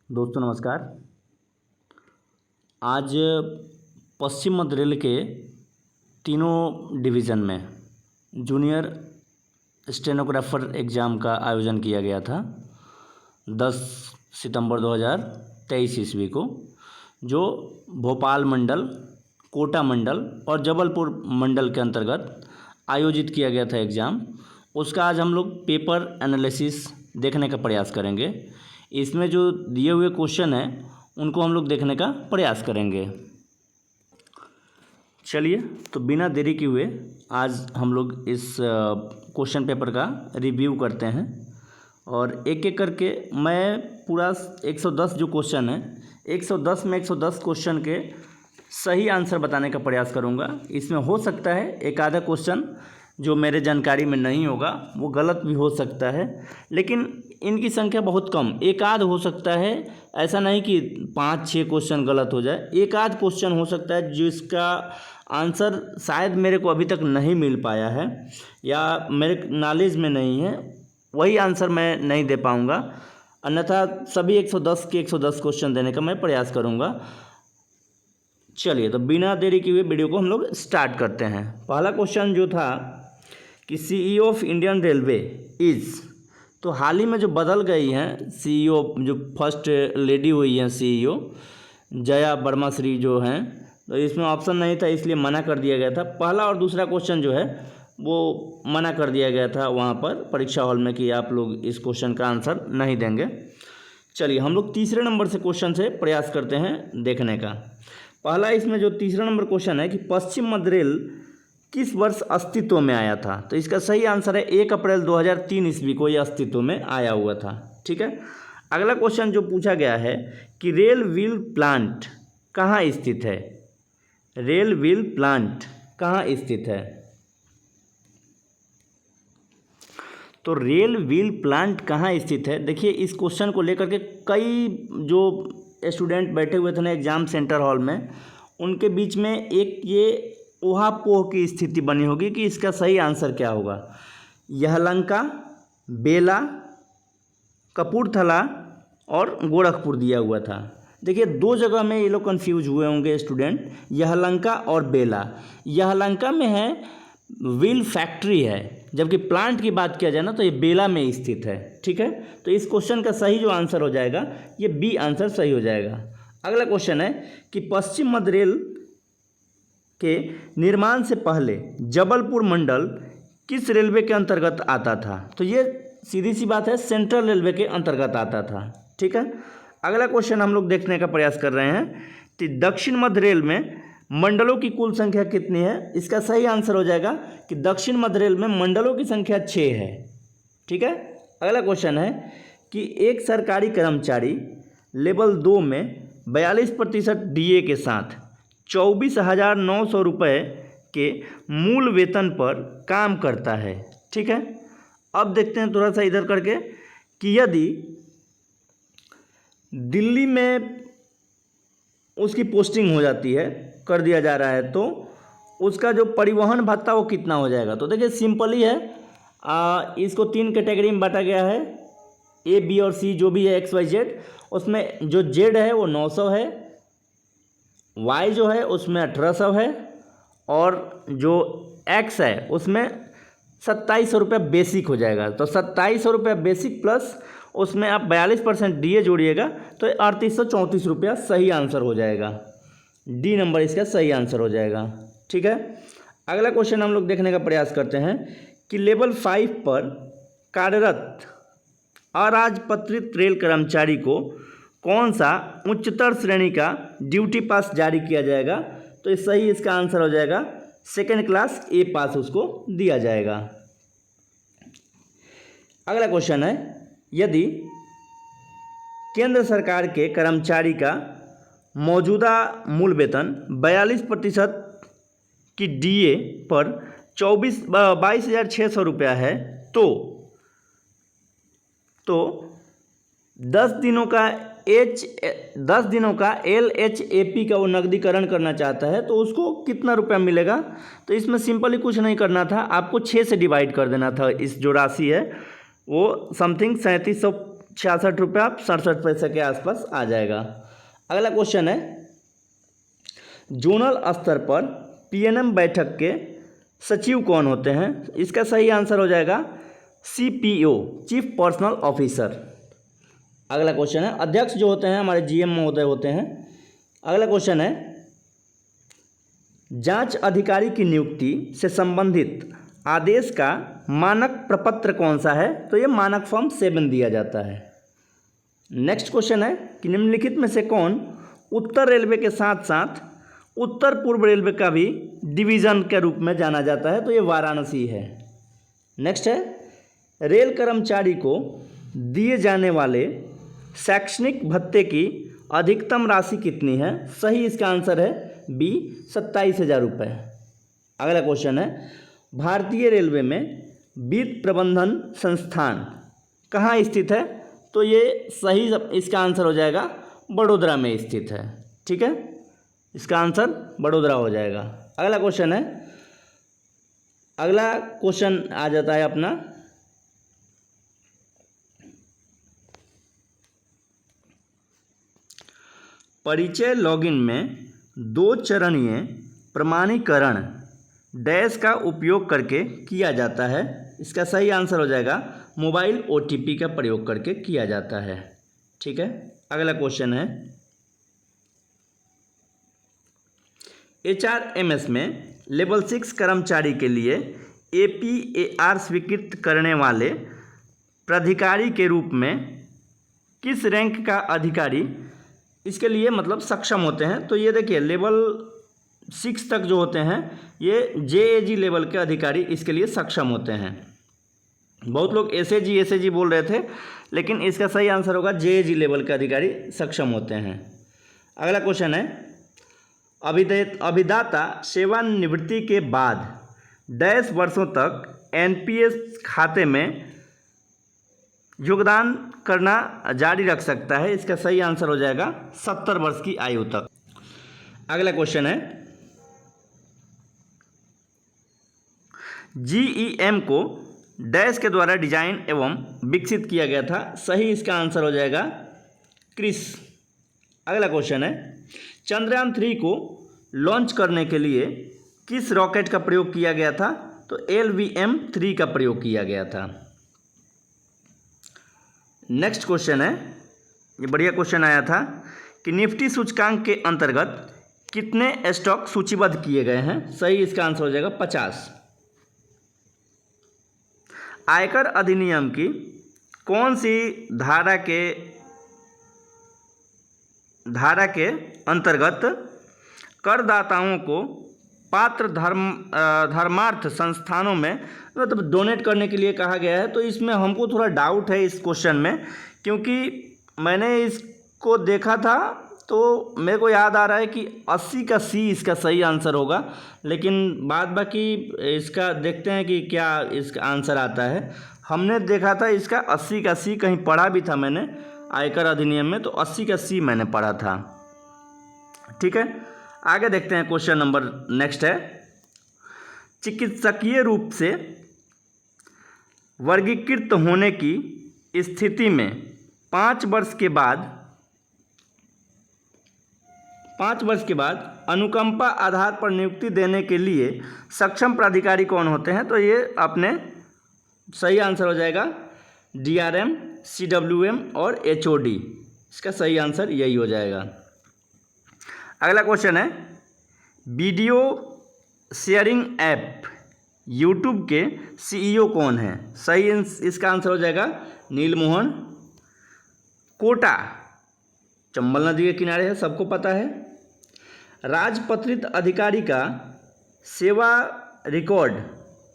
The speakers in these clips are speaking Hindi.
दोस्तों नमस्कार। आज पश्चिम मध्य रेल के तीनों डिवीज़न में जूनियर स्टेनोग्राफर एग्ज़ाम का आयोजन किया गया था 10 सितंबर 2023 ईस्वी को, जो भोपाल मंडल, कोटा मंडल और जबलपुर मंडल के अंतर्गत आयोजित किया गया था एग्ज़ाम। उसका आज हम लोग पेपर एनालिसिस देखने का प्रयास करेंगे। इसमें जो दिए हुए क्वेश्चन हैं उनको हम लोग देखने का प्रयास करेंगे। चलिए, तो बिना देरी किए हुए आज हम लोग इस क्वेश्चन पेपर का रिव्यू करते हैं और एक एक करके मैं पूरा 110 जो क्वेश्चन है 110 में 110 क्वेश्चन के सही आंसर बताने का प्रयास करूंगा। इसमें हो सकता है एक आधा क्वेश्चन जो मेरे जानकारी में नहीं होगा वो गलत भी हो सकता है, लेकिन इनकी संख्या बहुत कम, एक आध हो सकता है। ऐसा नहीं कि 5-6 क्वेश्चन गलत हो जाए, एक आध क्वेश्चन हो सकता है जिसका आंसर शायद मेरे को अभी तक नहीं मिल पाया है या मेरे नॉलेज में नहीं है, वही आंसर मैं नहीं दे पाऊँगा। अन्यथा सभी 110 के 110 क्वेश्चन देने का मैं प्रयास करूँगा। चलिए, तो बिना देरी किए हुए वीडियो को हम लोग स्टार्ट करते हैं। पहला क्वेश्चन जो था कि CEO of Indian railway is, तो हाल ही में जो बदल गई हैं CEO, जो फर्स्ट लेडी हुई हैं CEO जया वर्मा श्री जो हैं, तो इसमें ऑप्शन नहीं था इसलिए मना कर दिया गया था। पहला और दूसरा क्वेश्चन जो है वो मना कर दिया गया था वहाँ पर परीक्षा हॉल में कि आप लोग इस क्वेश्चन का आंसर नहीं देंगे। चलिए, हम लोग तीसरे नंबर से क्वेश्चन से प्रयास करते हैं देखने का। पहला इसमें जो तीसरा नंबर क्वेश्चन है कि पश्चिम मध्य रेल किस वर्ष अस्तित्व में आया था, तो इसका सही आंसर है 1 अप्रैल 2003 ईस्वी को यह अस्तित्व में आया हुआ था। ठीक है। अगला क्वेश्चन जो पूछा गया है कि रेल व्हील प्लांट कहाँ स्थित है, रेल व्हील प्लांट कहाँ स्थित है। तो रेल व्हील प्लांट कहाँ स्थित है, देखिए इस क्वेश्चन को लेकर के कई जो स्टूडेंट बैठे हुए थे ना एग्ज़ाम सेंटर हॉल में, उनके बीच में एक ये ऊहापोह की स्थिति बनी होगी कि इसका सही आंसर क्या होगा। यलहंका, बेला, कपूरथला और गोरखपुर दिया हुआ था। देखिए दो जगह में ये लोग कंफ्यूज हुए होंगे स्टूडेंट, यलहंका और बेला। यलहंका में है व्हील फैक्ट्री है, जबकि प्लांट की बात किया जाए ना तो ये बेला में स्थित है। ठीक है, तो इस क्वेश्चन का सही जो आंसर हो जाएगा ये बी आंसर सही हो जाएगा। अगला क्वेश्चन है कि पश्चिम मध्य रेल के निर्माण से पहले जबलपुर मंडल किस रेलवे के अंतर्गत आता था, तो ये सीधी सी बात है सेंट्रल रेलवे के अंतर्गत आता था। ठीक है। अगला क्वेश्चन हम लोग देखने का प्रयास कर रहे हैं कि दक्षिण मध्य रेल में मंडलों की कुल संख्या कितनी है। इसका सही आंसर हो जाएगा कि दक्षिण मध्य रेल में मंडलों की संख्या 6 है। ठीक है। अगला क्वेश्चन है कि एक सरकारी कर्मचारी लेवल 2 में 42% DA के साथ 24,900 रुपये के मूल वेतन पर काम करता है। ठीक है। अब देखते हैं थोड़ा सा इधर करके कि यदि दिल्ली में उसकी पोस्टिंग हो जाती है, कर दिया जा रहा है, तो उसका जो परिवहन भत्ता वो कितना हो जाएगा। तो देखिए सिंपल ही है, इसको 3 कैटेगरी में बांटा गया है, A, B और C जो भी है XYZ। उसमें जो Z है वो 900 है, Y जो है उसमें 1800 है और जो X है उसमें 2700 रुपये बेसिक हो जाएगा। तो 2700 रुपये बेसिक प्लस उसमें आप 42% DA जोड़िएगा तो 3834 रुपया सही आंसर हो जाएगा। डी नंबर इसका सही आंसर हो जाएगा। ठीक है। अगला क्वेश्चन हम लोग देखने का प्रयास करते हैं कि लेवल 5 पर कार्यरत अराजपत्रित रेल कर्मचारी को कौन सा उच्चतर श्रेणी का ड्यूटी पास जारी किया जाएगा, तो ये सही इसका आंसर हो जाएगा 2nd क्लास A पास उसको दिया जाएगा। अगला क्वेश्चन है यदि केंद्र सरकार के कर्मचारी का मौजूदा मूल वेतन 42% की DA पर 22,600 रुपया है तो 10 दिनों का LHAP का वो नकदीकरण करना चाहता है तो उसको कितना रुपया मिलेगा। तो इसमें सिंपली कुछ नहीं करना था, आपको 6 से डिवाइड कर देना था। इस जो राशि है वो समथिंग ₹66 67 के आसपास आ जाएगा। अगला क्वेश्चन है, जोनल स्तर पर पीएनएम बैठक के सचिव कौन होते हैं? इसका सही आंसर हो जाएगा सीपीओ, चीफ पर्सनल ऑफिसर। अगला क्वेश्चन है, अध्यक्ष जो होते हैं हमारे जीएम महोदय होते हैं। अगला क्वेश्चन है, जांच अधिकारी की नियुक्ति से संबंधित आदेश का मानक प्रपत्र कौन सा है? तो ये मानक फॉर्म 7 दिया जाता है। नेक्स्ट क्वेश्चन है कि निम्नलिखित में से कौन उत्तर रेलवे के साथ साथ उत्तर पूर्व रेलवे का भी डिवीज़न के रूप में जाना जाता है? तो ये वाराणसी है। नेक्स्ट है, रेल कर्मचारी को दिए जाने वाले शैक्षणिक भत्ते की अधिकतम राशि कितनी है? सही इसका आंसर है बी, 27,000 रुपये। अगला क्वेश्चन है, भारतीय रेलवे में वित्त प्रबंधन संस्थान कहाँ स्थित है? तो ये सही इसका आंसर हो जाएगा बड़ोदरा में स्थित है। ठीक है, इसका आंसर बड़ोदरा हो जाएगा। अगला क्वेश्चन है, अगला क्वेश्चन आ जाता है अपना परिचय लॉगिन में 2 चरणीय प्रमाणीकरण डैश का उपयोग करके किया जाता है। इसका सही आंसर हो जाएगा मोबाइल ओटीपी का प्रयोग करके किया जाता है। ठीक है, अगला क्वेश्चन है, एचआरएमएस में लेवल 6 कर्मचारी के लिए एपीएआर स्वीकृत करने वाले प्राधिकारी के रूप में किस रैंक का अधिकारी इसके लिए मतलब सक्षम होते हैं? तो ये देखिए, लेवल 6 तक जो होते हैं ये जेएजी लेवल के अधिकारी इसके लिए सक्षम होते हैं। बहुत लोग एसएजी बोल रहे थे, लेकिन इसका सही आंसर होगा जेएजी लेवल के अधिकारी सक्षम होते हैं। अगला क्वेश्चन है, अभिदाता सेवानिवृत्ति के बाद डैश वर्षों तक एनपीएस खाते में योगदान करना जारी रख सकता है? इसका सही आंसर हो जाएगा 70 वर्ष की आयु तक। अगला क्वेश्चन है, जीईएम को डैश के द्वारा डिजाइन एवं विकसित किया गया था? सही इसका आंसर हो जाएगा क्रिस। अगला क्वेश्चन है, चंद्रयान 3 को लॉन्च करने के लिए किस रॉकेट का प्रयोग किया गया था? तो LVM-3 का प्रयोग किया गया था। नेक्स्ट क्वेश्चन है, ये बढ़िया क्वेश्चन आया था कि निफ्टी सूचकांक के अंतर्गत कितने स्टॉक सूचीबद्ध किए गए हैं? सही इसका आंसर हो जाएगा 50। आयकर अधिनियम की कौन सी धारा के अंतर्गत करदाताओं को पात्र धर्मार्थ संस्थानों में मतलब डोनेट करने के लिए कहा गया है? तो इसमें हमको थोड़ा डाउट है इस क्वेश्चन में, क्योंकि मैंने इसको देखा था तो मेरे को याद आ रहा है कि 80 का सी इसका सही आंसर होगा, लेकिन बाद बाकी इसका देखते हैं कि क्या इसका आंसर आता है। हमने देखा था इसका 80 का सी कहीं पढ़ा भी था मैंने आयकर अधिनियम में, तो 80 का सी मैंने पढ़ा था। ठीक है, आगे देखते हैं क्वेश्चन नंबर नेक्स्ट है, चिकित्सकीय रूप से वर्गीकृत होने की स्थिति में 5 वर्ष के बाद अनुकंपा आधार पर नियुक्ति देने के लिए सक्षम प्राधिकारी कौन होते हैं? तो ये अपने सही आंसर हो जाएगा DRM, CWM और HOD। इसका सही आंसर यही हो जाएगा। अगला क्वेश्चन है, वीडियो शेयरिंग ऐप यूट्यूब के CEO कौन है? सही इसका आंसर हो जाएगा नीलमोहन कोटा, चंबल नदी के किनारे है, सबको पता है। राजपत्रित अधिकारी का सेवा रिकॉर्ड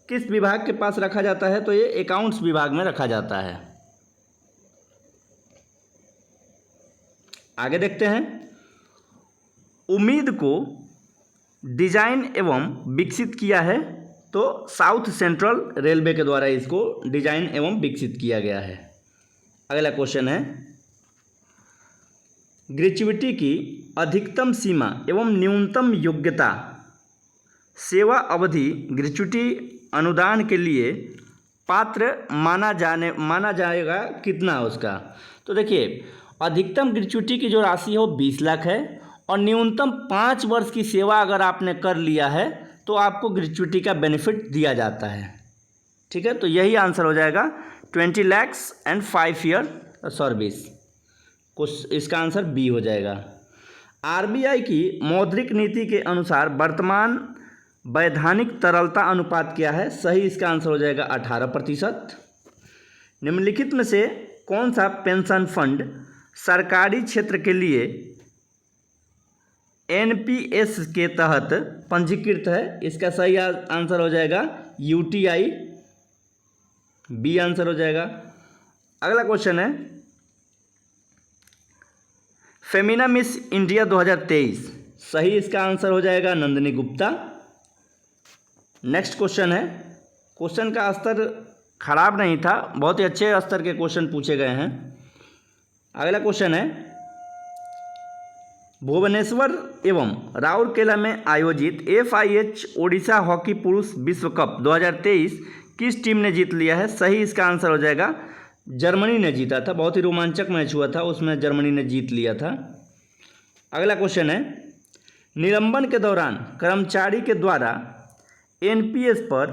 किस विभाग के पास रखा जाता है? तो ये अकाउंट्स विभाग में रखा जाता है। आगे देखते हैं, उम्मीद को डिजाइन एवं विकसित किया है? तो साउथ सेंट्रल रेलवे के द्वारा इसको डिजाइन एवं विकसित किया गया है। अगला क्वेश्चन है, ग्रेच्युइटी की अधिकतम सीमा एवं न्यूनतम योग्यता सेवा अवधि ग्रेच्युइटी अनुदान के लिए पात्र माना जाएगा कितना उसका। तो देखिए अधिकतम ग्रेच्युटी की जो राशि है वो 20 लाख है और न्यूनतम 5 वर्ष की सेवा अगर आपने कर लिया है तो आपको ग्रेच्युटी का बेनिफिट दिया जाता है। ठीक है, तो यही आंसर हो जाएगा 20 lakhs एंड 5 ईयर सर्विस। कुछ इसका आंसर बी हो जाएगा। आरबीआई की मौद्रिक नीति के अनुसार वर्तमान वैधानिक तरलता अनुपात क्या है? सही इसका आंसर हो जाएगा 18%। निम्नलिखित में से कौन सा पेंशन फंड सरकारी क्षेत्र के लिए एनपीएस के तहत पंजीकृत है? इसका सही आंसर हो जाएगा यूटीआई, बी आंसर हो जाएगा। अगला क्वेश्चन है फेमिना मिस इंडिया 2023, सही इसका आंसर हो जाएगा नंदिनी गुप्ता। नेक्स्ट क्वेश्चन है, क्वेश्चन का स्तर खराब नहीं था, बहुत ही अच्छे स्तर के क्वेश्चन पूछे गए हैं। अगला क्वेश्चन है भुवनेश्वर एवं राउरकेला में आयोजित FIH ओडिशा हॉकी पुरुष विश्व कप 2023 किस टीम ने जीत लिया है? सही इसका आंसर हो जाएगा जर्मनी ने जीता था। बहुत ही रोमांचक मैच हुआ था, उसमें जर्मनी ने जीत लिया था। अगला क्वेश्चन है निलंबन के दौरान कर्मचारी के द्वारा एनपीएस पर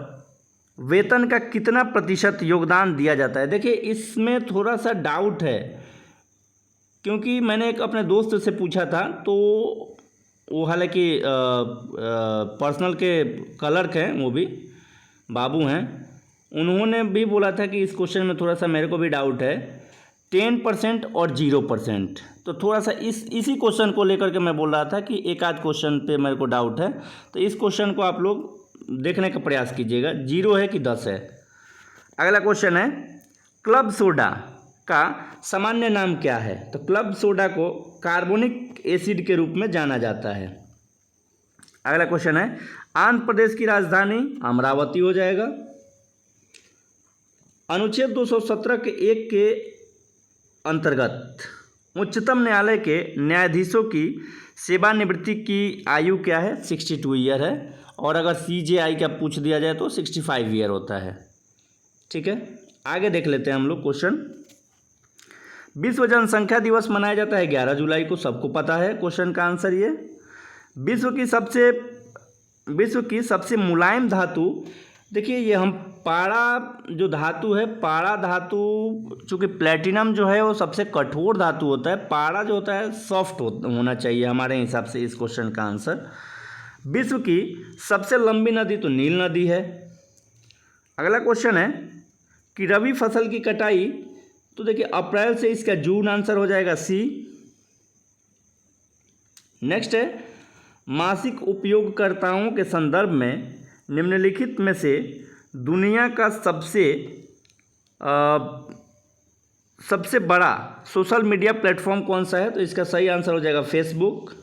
वेतन का कितना प्रतिशत योगदान दिया जाता है? देखिए इसमें थोड़ा सा डाउट है, क्योंकि मैंने एक अपने दोस्त से पूछा था, तो वो हालांकि पर्सनल के क्लर्क हैं, वो भी बाबू हैं, उन्होंने भी बोला था कि इस क्वेश्चन में थोड़ा सा मेरे को भी डाउट है, 10% और 0%। तो थोड़ा सा इसी क्वेश्चन को लेकर के मैं बोल रहा था कि एक आध क्वेश्चन पे मेरे को डाउट है, तो इस क्वेश्चन को आप लोग देखने का प्रयास कीजिएगा, 0 है कि 10 है। अगला क्वेश्चन है क्लब सोडा का सामान्य नाम क्या है? तो क्लब सोडा को कार्बोनिक एसिड के रूप में जाना जाता है। अगला क्वेश्चन है आंध्र प्रदेश की राजधानी अमरावती हो जाएगा। अनुच्छेद 217 के 1 के अंतर्गत उच्चतम न्यायालय के न्यायाधीशों की सेवानिवृत्ति की आयु क्या है? 62 ईयर है, और अगर CJI का पूछ दिया जाए तो 65 ईयर होता है। ठीक है, आगे देख लेते हैं हम लोग क्वेश्चन। विश्व जनसंख्या दिवस मनाया जाता है 11 जुलाई को, सबको पता है। क्वेश्चन का आंसर ये विश्व की सबसे मुलायम धातु, देखिए ये हम पारा जो धातु है, पारा धातु चूँकि प्लेटिनम जो है वो सबसे कठोर धातु होता है, पारा जो होता है सॉफ्ट होना चाहिए हमारे हिसाब से इस क्वेश्चन का आंसर। विश्व की सबसे लंबी नदी तो नील नदी है। अगला क्वेश्चन है कि रबी फसल की कटाई, तो देखिए अप्रैल से इसका जून आंसर हो जाएगा सी। नेक्स्ट है मासिक उपयोगकर्ताओं के संदर्भ में निम्नलिखित में से दुनिया का सबसे बड़ा सोशल मीडिया प्लेटफॉर्म कौन सा है? तो इसका सही आंसर हो जाएगा फेसबुक।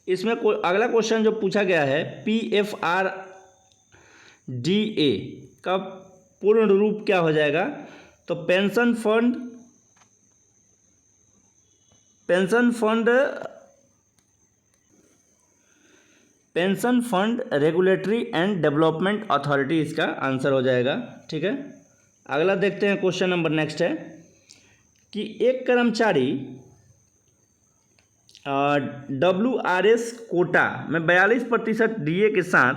इसमें अगला क्वेश्चन जो पूछा गया है PFRDA का पूर्ण रूप क्या हो जाएगा? तो pension fund regulatory and development authority इसका आंसर हो जाएगा। ठीक है, अगला देखते हैं क्वेश्चन नंबर नेक्स्ट है कि एक कर्मचारी WRS कोटा में 42% DA के साथ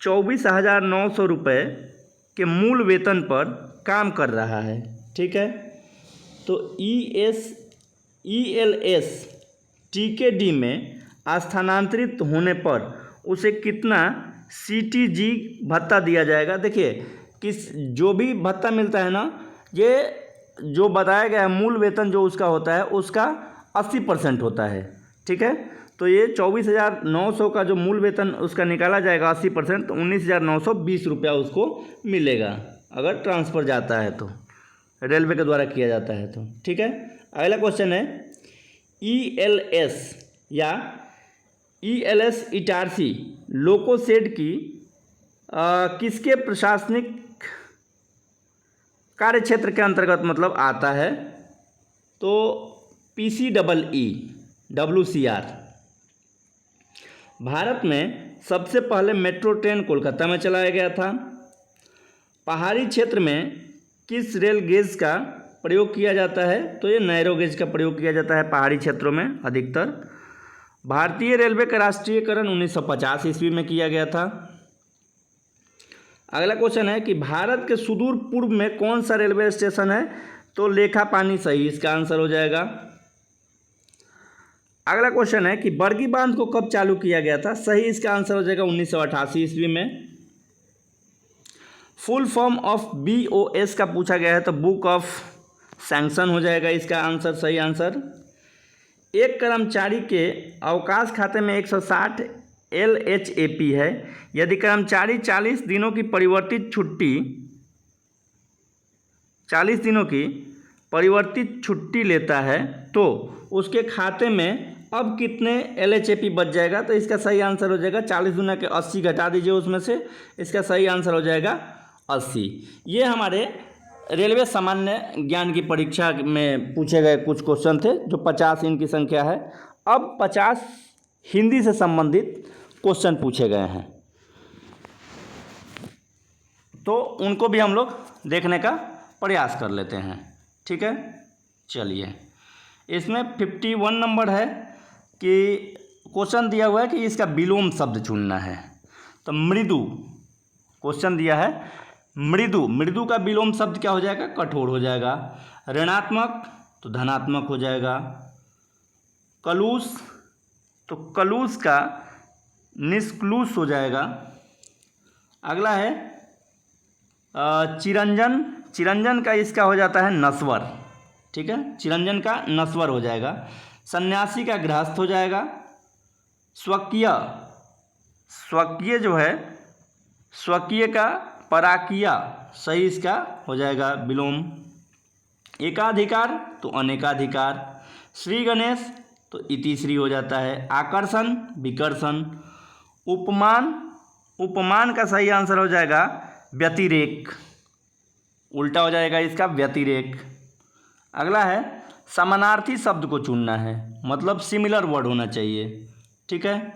24,900 रुपये के मूल वेतन पर काम कर रहा है। ठीक है, तो ELS TKD में स्थानांतरित होने पर उसे कितना CTG भत्ता दिया जाएगा? देखिए जो भी भत्ता मिलता है ना, ये जो बताया गया है मूल वेतन जो उसका होता है उसका 80% होता है। ठीक है, तो ये 24,900 का जो मूल वेतन उसका निकाला जाएगा 80%, तो 19,920 रुपया उसको मिलेगा अगर ट्रांसफ़र जाता है तो, रेलवे के द्वारा किया जाता है तो। ठीक है, अगला क्वेश्चन है ELS या ELS इटारसी लोकोसेड की किसके प्रशासनिक कार्य क्षेत्र के अंतर्गत मतलब आता है? तो PCEE WCR। भारत में सबसे पहले मेट्रो ट्रेन कोलकाता में चलाया गया था। पहाड़ी क्षेत्र में किस रेल गेज का प्रयोग किया जाता है? तो ये नैरो गेज का प्रयोग किया जाता है पहाड़ी क्षेत्रों में अधिकतर। भारतीय रेलवे का राष्ट्रीयकरण 1950 ईस्वी में किया गया था। अगला क्वेश्चन है कि भारत के सुदूर पूर्व में कौन सा रेलवे स्टेशन है? तो लेखापानी सही इसका आंसर हो जाएगा। अगला क्वेश्चन है कि बरगी बांध को कब चालू किया गया था? सही इसका आंसर हो जाएगा 1988 ईस्वी में। फुल फॉर्म ऑफ BOS का पूछा गया है तो बुक ऑफ सैंक्शन हो जाएगा इसका आंसर, सही आंसर। एक कर्मचारी के अवकाश खाते में 160 LHAP है। यदि कर्मचारी 40 दिनों की परिवर्तित छुट्टी लेता है तो उसके खाते में अब कितने LHAP बच जाएगा? तो इसका सही आंसर हो जाएगा 40 गुना के 80 घटा दीजिए उसमें से, इसका सही आंसर हो जाएगा 80। ये हमारे रेलवे सामान्य ज्ञान की परीक्षा में पूछे गए कुछ क्वेश्चन थे, जो 50 इनकी संख्या है। अब 50 हिंदी से संबंधित क्वेश्चन पूछे गए हैं, तो उनको भी हम लोग देखने का प्रयास कर लेते हैं। ठीक है, चलिए। इसमें 51 नंबर है कि क्वेश्चन दिया हुआ है कि इसका विलोम शब्द चुनना है। तो मृदु क्वेश्चन दिया है, मृदु का विलोम शब्द क्या हो जाएगा? कठोर हो जाएगा। ऋणात्मक तो धनात्मक हो जाएगा। कलुष तो कलुष का निष्क्लुष हो जाएगा। अगला है चिरंजन का इसका हो जाता है नस्वर। ठीक है, चिरंजन का नस्वर हो जाएगा। सन्यासी का गृहस्थ हो जाएगा। स्वकीय जो है, स्वकीय का पराकिया, सही इसका हो जाएगा विलोम। एकाधिकार तो अनेकाधिकार। श्री गणेश तो इतिश्री हो जाता है। आकर्षण विकर्षण। उपमान का सही आंसर हो जाएगा व्यतिरेक, उल्टा हो जाएगा इसका व्यतिरेक। अगला है समानार्थी शब्द को चुनना है, मतलब सिमिलर वर्ड होना चाहिए। ठीक है,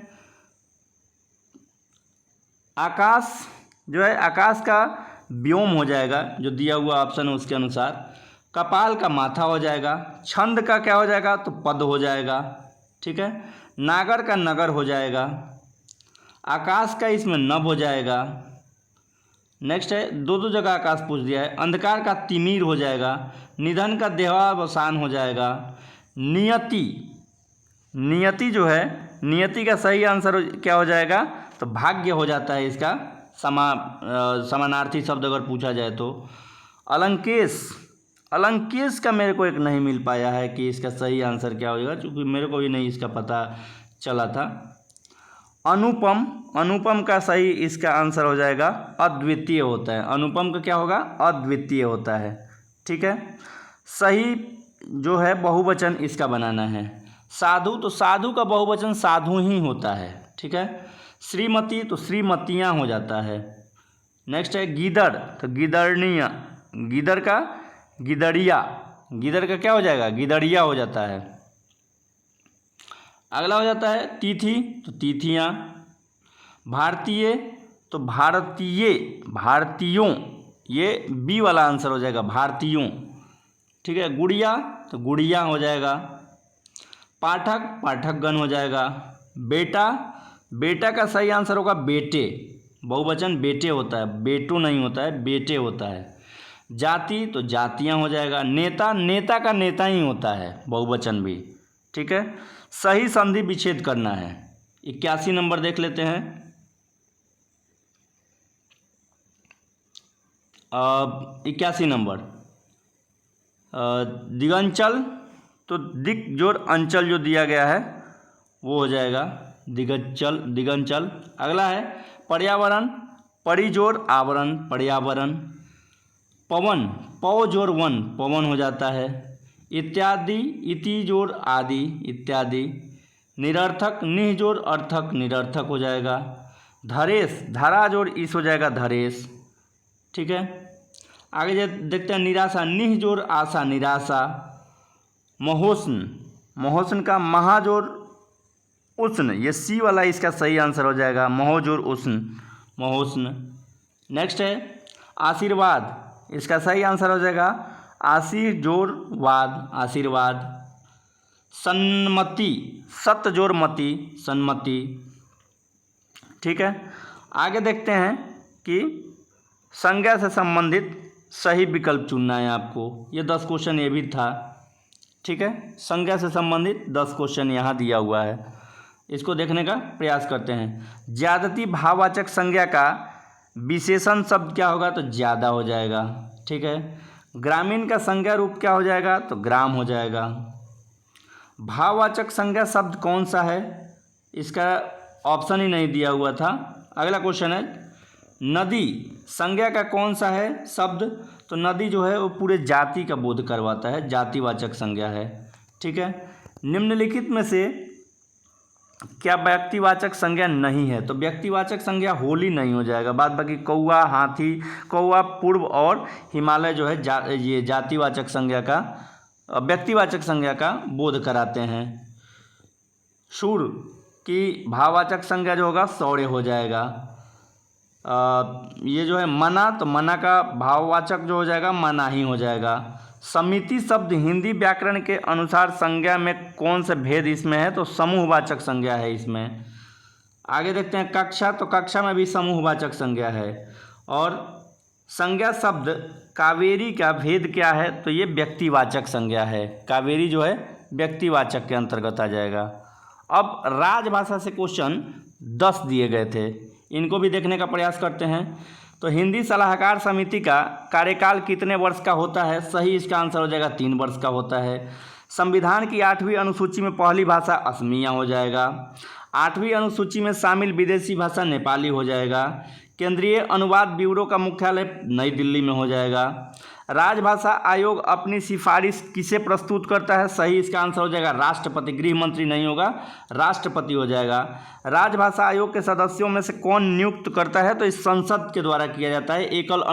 आकाश जो है, आकाश का व्योम हो जाएगा, जो दिया हुआ ऑप्शन है उसके अनुसार। कपाल का माथा हो जाएगा। छंद का क्या हो जाएगा? तो पद हो जाएगा। ठीक है, नागर का नगर हो जाएगा। आकाश का इसमें नभ हो जाएगा। नेक्स्ट है, दो जगह आकाश पूछ दिया है। अंधकार का तिमिर हो जाएगा। निधन का देहावसान हो जाएगा। नियति जो है, नियति का सही आंसर क्या हो जाएगा? तो भाग्य हो जाता है इसका समानार्थी शब्द अगर पूछा जाए तो। अलंकेश का मेरे को एक नहीं मिल पाया है कि इसका सही आंसर क्या हो जाएगा, क्योंकि मेरे को भी नहीं इसका पता चला था। अनुपम का सही इसका आंसर हो जाएगा अद्वितीय होता है। अनुपम का क्या होगा? अद्वितीय होता है। ठीक है, सही जो है बहुवचन इसका बनाना है। साधु तो साधु का बहुवचन साधु ही होता है। ठीक है, श्रीमती तो श्रीमतियाँ हो जाता है। नेक्स्ट है गीदड़ तो गिदड़निया। गीदड़ का गिदड़िया। गीदड़ का क्या हो जाएगा? गिदड़िया हो जाता है। अगला हो जाता है तिथि तो तिथियाँ। भारतीय तो भारतीयों, ये बी वाला आंसर हो जाएगा, भारतीयों। ठीक है, गुड़िया तो गुड़िया हो जाएगा। पाठकगण हो जाएगा। बेटा का सही आंसर होगा बेटे, बहुवचन बेटे होता है, बेटो नहीं होता है, बेटे होता है। जाति तो जातियाँ हो जाएगा। नेता का नेता ही होता है, बहुवचन भी। ठीक है, सही संधि विच्छेद करना है। 81 नंबर देख लेते हैं। 81 नंबर दिगंचल तो दिक जोड़ अंचल जो दिया गया है वो हो जाएगा दिगंचल। अगला है पर्यावरण, परि जोड़ आवरण, पर्यावरण। पवन, पौ जोड़ वन, पवन हो जाता है। इत्यादि, इति जोड़ आदि, इत्यादि। निरर्थक, निह जोड़ अर्थक, निरर्थक हो जाएगा। धरेश, धारा जोड़ इस हो जाएगा, धरेश। ठीक है, आगे देखते हैं निराशा, निह जोड़ आशा, निराशा। महोष्ण का महा जोड़ उष्ण, ये सी वाला इसका सही आंसर हो जाएगा, महो जोड़ उष्ण, महोष्ण। नेक्स्ट है आशीर्वाद, इसका सही आंसर हो जाएगा आशीर जोर वाद, आशीर्वाद। सन्मति, सत जोर मति, सन्मति। ठीक है, आगे देखते हैं कि संज्ञा से संबंधित सही विकल्प चुनना है आपको। ये 10 क्वेश्चन ये भी था। ठीक है, संज्ञा से संबंधित 10 क्वेश्चन यहाँ दिया हुआ है, इसको देखने का प्रयास करते हैं। ज्यादती भाववाचक संज्ञा का विशेषण शब्द क्या होगा? तो ज़्यादा हो जाएगा। ठीक है, ग्रामीण का संज्ञा रूप क्या हो जाएगा? तो ग्राम हो जाएगा। भाववाचक संज्ञा शब्द कौन सा है? इसका ऑप्शन ही नहीं दिया हुआ था। अगला क्वेश्चन है नदी संज्ञा का कौन सा है शब्द? तो नदी जो है वो पूरे जाति का बोध करवाता है, जातिवाचक संज्ञा है। ठीक है, निम्नलिखित में से क्या व्यक्तिवाचक संज्ञा नहीं है? तो व्यक्तिवाचक संज्ञा होली नहीं हो जाएगा। बाद बाकी कौआ, हाथी, कौआ, पूर्व और हिमालय जो है ये जातिवाचक संज्ञा का, व्यक्तिवाचक संज्ञा का बोध कराते हैं। शूर की भाववाचक संज्ञा जो होगा शौर्य हो जाएगा। ये जो है मना, तो मना का भाववाचक जो हो जाएगा मना ही हो जाएगा। समिति शब्द हिंदी व्याकरण के अनुसार संज्ञा में कौन से भेद इसमें है? तो समूहवाचक संज्ञा है इसमें। आगे देखते हैं कक्षा, तो कक्षा में भी समूहवाचक संज्ञा है। और संज्ञा शब्द कावेरी का भेद क्या है? तो ये व्यक्तिवाचक संज्ञा है। कावेरी जो है व्यक्तिवाचक के अंतर्गत आ जाएगा। अब राजभाषा से क्वेश्चन 10 दिए गए थे, इनको भी देखने का प्रयास करते हैं। तो हिंदी सलाहकार समिति का कार्यकाल कितने वर्ष का होता है? सही इसका आंसर हो जाएगा 3 वर्ष का होता है। संविधान की 8वीं अनुसूची में पहली भाषा असमिया हो जाएगा। 8वीं अनुसूची में शामिल विदेशी भाषा नेपाली हो जाएगा। केंद्रीय अनुवाद ब्यूरो का मुख्यालय नई दिल्ली में हो जाएगा। राजभाषा आयोग अपनी सिफारिश किसे प्रस्तुत करता है? सही इसका आंसर हो जाएगा राष्ट्रपति, गृह मंत्री नहीं होगा, राष्ट्रपति हो जाएगा। राजभाषा आयोग के सदस्यों में से कौन नियुक्त करता है? तो इस संसद के द्वारा किया जाता है, एकल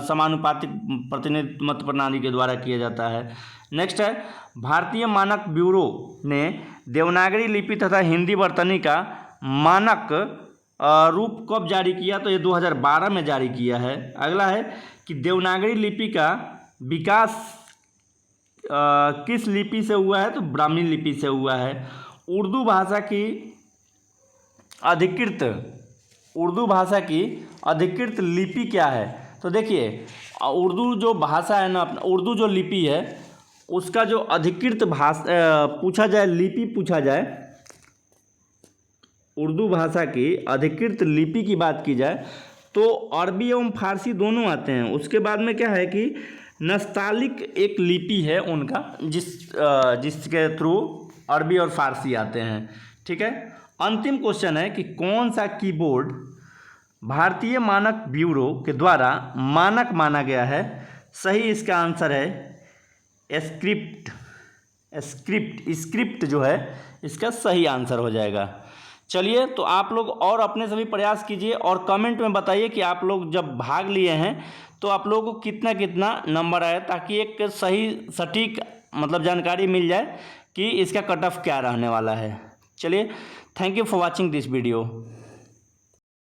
समानुपातिक प्रतिनिधित्व मत प्रणाली के द्वारा किया जाता है। नेक्स्ट है भारतीय मानक ब्यूरो ने देवनागरी लिपि तथा हिंदी वर्तनी का मानक रूप कब जारी किया? तो ये 2012 में जारी किया है। अगला है कि देवनागरी लिपि का विकास किस लिपि से हुआ है? तो ब्राह्मी लिपि से हुआ है। उर्दू भाषा की अधिकृत लिपि क्या है? तो देखिए उर्दू जो भाषा है ना, उर्दू जो लिपि है उसका जो अधिकृत पूछा जाए, लिपि पूछा जाए, उर्दू भाषा की अधिकृत लिपि की बात की जाए तो अरबी एवं फारसी दोनों आते हैं। उसके बाद में क्या है कि नस्तालिक एक लिपि है उनका, जिसके थ्रू अरबी और फारसी आते हैं। ठीक है, अंतिम क्वेश्चन है कि कौन सा कीबोर्ड भारतीय मानक ब्यूरो के द्वारा मानक माना गया है? सही इसका आंसर है स्क्रिप्ट जो है इसका सही आंसर हो जाएगा। चलिए, तो आप लोग और अपने सभी प्रयास कीजिए और कमेंट में बताइए कि आप लोग जब भाग लिए हैं तो आप लोगों को कितना कितना नंबर आया, ताकि एक सही सटीक मतलब जानकारी मिल जाए कि इसका कट ऑफ क्या रहने वाला है। चलिए, thank you for watching this video.